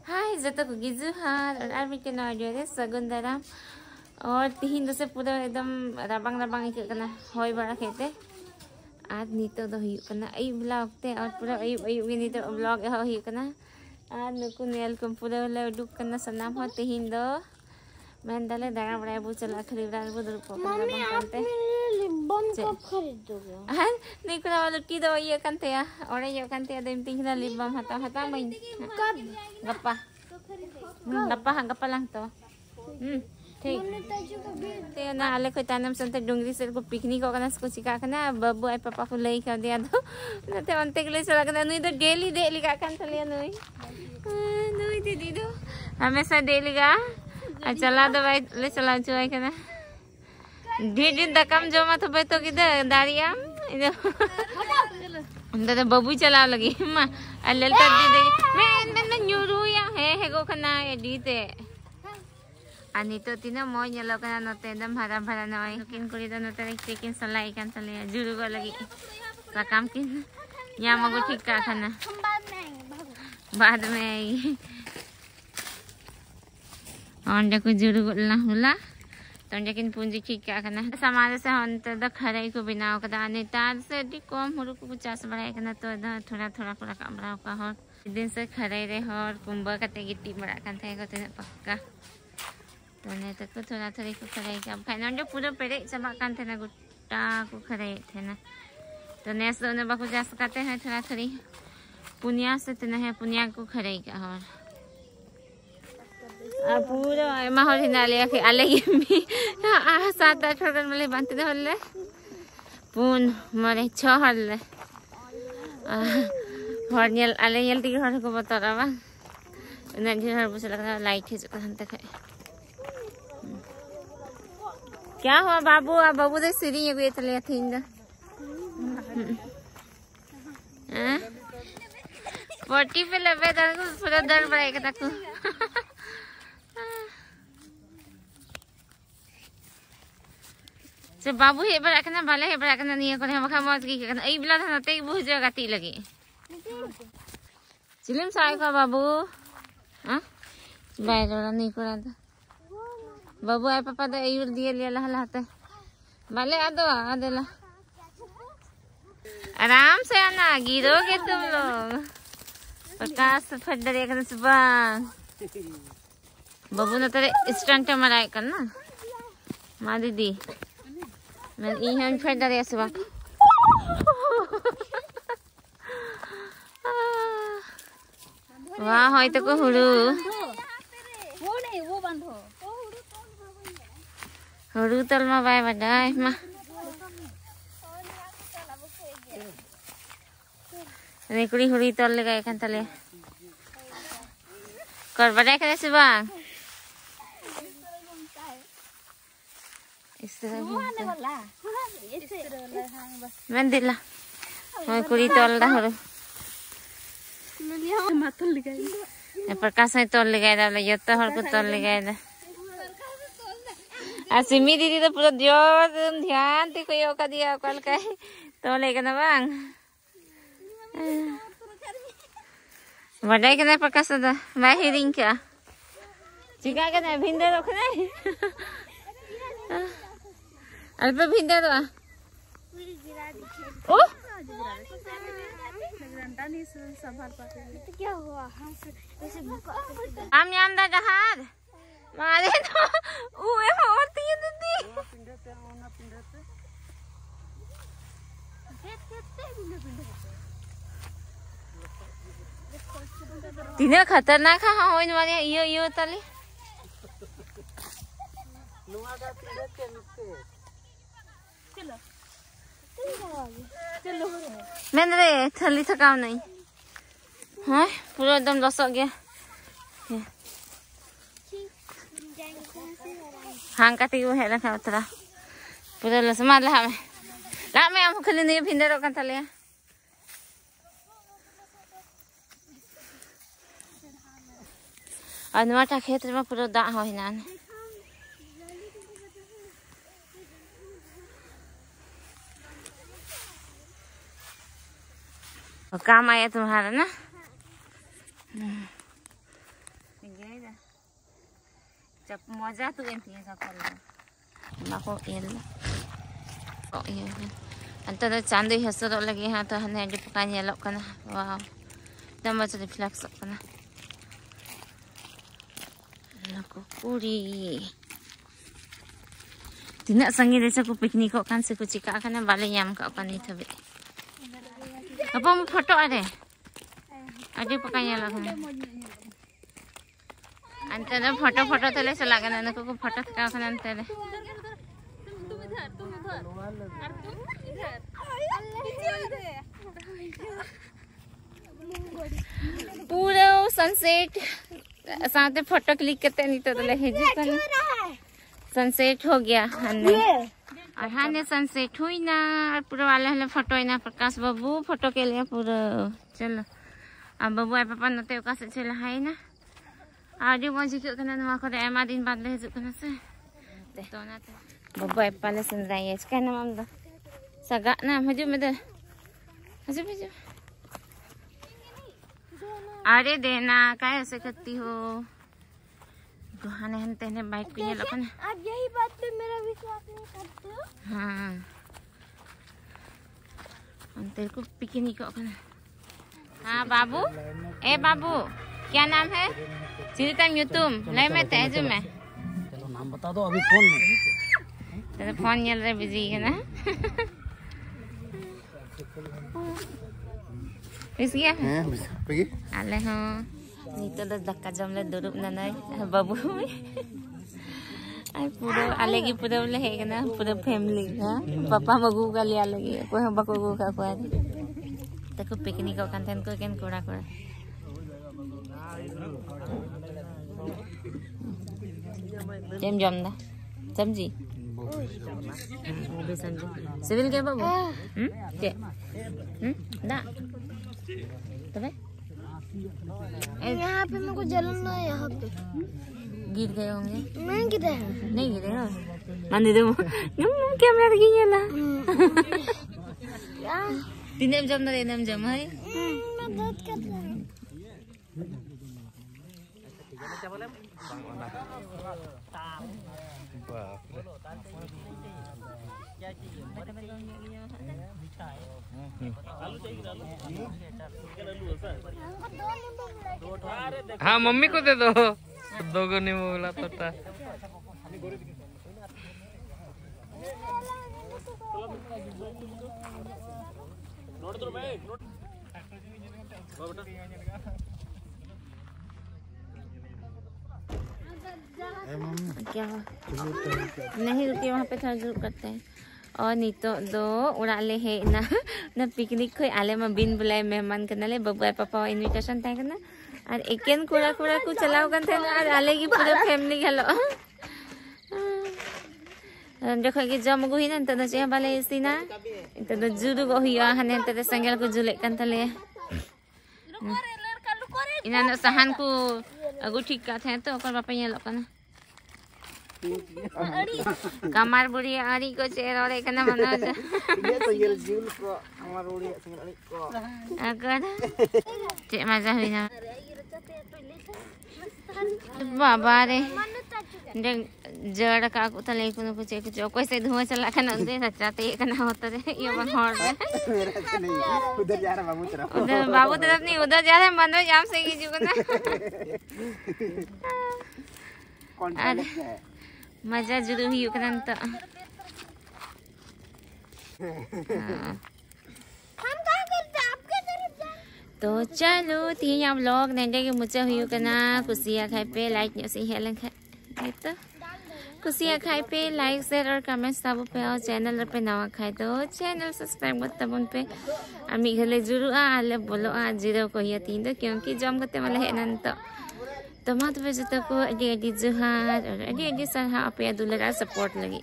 हाय जतो को गिजुहार और मिटन ऑडियो रे सगुन दाराम और तिहिन से पूरा एकदम राबांग राबांग इक कना होय बड़ा खेते आज नितो दो हुयु कना आई ब्लॉग ते और पूरा आई आई गे नितो ब्लॉग ए हुयु कना आज नुकु नेल कम पूरा ले उडुक कना सनाम हो तिहिन दो मैं दले दागा बड़ा बु चला खरीदा बु दुर को मम्मी आपने लिबम कब खरीदोगे हां नहीं कुरा वाला की दो ये कंते या और ये कंते दम तिंगना लिबम हता हता मैं कब गप्पा गप्पा lang to ठीक ते ना आले को तानम संते डोंगरी से को पिकनिक को कना को सिका कना बब्बू आई पापा को लई कर दिया दो नते अंते के लिए चला कना नुई तो डेली दे लिका कान चलिया नुई नुई दीदी दो हमेशा डेली का चला दो भाई ले चला चुई कना दिन दकम जो मत बे तो किधर दारियाम इधर अंदर बब्बू चला लगी मां ललता दीदी मैं न्यूरू या है गो कना ये दीते अनि तो तीना मोय नेलो कना नते एकदम हरा भरा नय किन करी तो नते चिकन सलाई कान चले जुरु गो लगी सकाम किन या मगो ठीक का खाना बाद में आई और को जुरु गो ला होला तो किन पूंजी ठीक का खाना समाज से अंत द खराई को बिनाव कदा अनि तार से दी कम हुरु को 50 बढ़ाई कना तो थोड़ा थोड़ा पूरा कमरा का हो दिन से खराई रे और कुंबा कते गिट्टी बड़ा कान थे को तेने पक्का तो ने तक को थोड़ा थोड़ी को खराई का फाइनल जो पूरा पेरे चबा कान थे ना गुट्टा को खराई थे ना तो ने सो ने बाकू जा सकते हैं थोड़ा थोड़ी पुनिया से तना है पुनिया को खराई का और पूरा माहौल हिनाले के आले मी आ 7-8 होटल में बांधते दे होले पुन मरे 6 होले हरनियल आले यल ती हर को बतारावा ना जी हर बुझ लगा लाइट है जो हंत है क्या हुआ बाबू आ बाबू दे सीरी ये चले थी इंदा हैं पट्टी पे लबे दर को पूरा दर बढ़ाएगा तक से बाबू हे बड़ा कना भले हे बड़ा कना निया करे मखा मौज की कना ई बिला था नते बहुत जगह ती लगी चिलिम साय का बाबू हां बैठो नहीं करा था बाबू आए पापा तो यूर दिए ले लहलाते भले आ देला आराम से आना गिरोगे तुम लोग प्रकाश फट डरे कर सुबह बाबू ने तेरे स्टंट मराए करना मां दीदी मैं इहन फट डरे सुबह वाह होय तो को हुरु वो नहीं वो बंद हो हुरु तल मा बाय बडाय मा ने कुड़ी हुरी तल लगा एखन तले कर बडाय करे सुबह इस तरह मैं दिला होय कुड़ी तल दा हुरु मातल लगाई प्रकाश है तोल लगाई दा यत्ता हर को तोल लगाई दा आ सिमी दीदी तो पूरा जोर ध्यान ते कोई ओका दिया कल का तो लेके ना बांग बड़ाई के ना प्रकाश दा मैं हिरिंग क्या चिका के ना भिंदे रख नहीं अल्प भिंदे रो ओ क्या हुआ हम याम दा जहाज मारे तो उए होती है दीदी तीन खतरनाक है होइन वाले यो तले चलो चलो मैंने रे थली थकाव नहीं हाँ पूरा एकदम लसक गया हाँ काटी वो है रखा उतरा पूरा लस मार ला मैं हम खाली नहीं भिंदे रोकन थले और नवाटा खेत में पूरा दा हो हिना काम आया तुम्हारा ना Cak moja tu enti sakal. Bako el. Oh iya. Anta do chandoi hasoro lagi ha to hane adi paka nyelok kana. Wow. Dama to reflex kana. Nako puri. Tina sangi desa ko picnic ko kan se ko chika kana bale nyam ka kan ni thabe. Apa mo photo ade? Adi paka nyelok kana. Anta do photo tele sala kana nako ko photo ka kana tele. पूरा sunset साथ photo click करते नहीं तो sunset हो गया और हाने sunset हुई ना और पूरा वाले हले फोटो ना प्रकाश बाबू फोटो के लिए पूरा चलो अब बाबू आई पापा नते का से चला है ना आदि मौज के कना नवा करे एमा दिन बाद ले हिजु कना से तो ना बाबू आई पाले सनराइज का नाम दा सगा ना हजू में दे हजू अरे देना काय ऐसे करती हो गुहाने हनते ने बाइक पे लोग ना आप यही बात पे मेरा विश्वास नहीं करते हो। हाँ हम तेरे को पिकनिक को ना हाँ बाबू ए बाबू क्या नाम है चिरिता यूट्यूब ले में तेजू में चलो नाम बता दो अभी फोन में तेरे फोन चल रहा बिजी है ना Bisnya? bisa pergi Aleh ho. Nito dah dakka jam le durup nanai babu. Ai pura ale gi pura le he kana pura family ha. Papa magu ka le lagi. Ko हम बको गु का को तको picnic को content को केन कोड़ा कोड़ा. Jam jam dah. Jam ji. Bisa ji. Civil ke babu? Ke? Dah. तबे यहाँ पे मेरे को जलन ना है यहाँ पे गिर गए होंगे नहीं गिरे हैं नहीं गिरे हो मंदी दो कैमरा लगी है ना तीन जम ना तीन जम है मैं दर्द कर रहा हूँ हाँ मम्मी को दे दो दो नींबू बोला तोता क्या नहीं रुके वहाँ पे थोड़ा जरूर करते हैं और नहीं तो दो उड़ा ले है ना ना पिकनिक कोई आले में बिन बुलाए मेहमान करना ले बबुआ पापा इनविटेशन था करना और एकेन कुड़ा कुड़ा को चलाओ कर थे ना और आले की पूरे फैमिली हेलो देखो कि जम गो ही ना तो चेह बाले इसी ना तो जुरू गो ही हने तो संगल को जुले कर थले इन्हें सहन को अगु ठीक का थे तो ओकर पापा ये लोग ना kamar buri ari ko cero re kana mana aja dia to yel jul ko kamar buri singal ani ko agar cek maza huina baba re de jada ka ko tale ko no cek ko कोई से धुआं चला kana दे सच्चा ते kana होता रे ये बन हॉर रे उधर जा रहा बाबू तरफ उधर बाबू तरफ नहीं उधर जा रहे मन जाम से की जुगना कौन सा है मजा जरूर ही करन तो हम क्या करते हैं आपके तरफ जा तो चलो तीन व्लॉग नेंडे के मुझे हुई करना कुसिया खाए पे लाइक न्यूज़ ही हेलन खाए तो कुसिया खाए पे लाइक शेयर और कमेंट सब पे और चैनल पे नवा खाए तो चैनल सब्सक्राइब करते बन पे अमी घले जरूर आले बोलो जीरो को ये तीन तो क्योंकि जम करते वाले है नन तो मा तो जतो को अडी जोहार और अडी सरहा पे दुलरा सपोर्ट लगी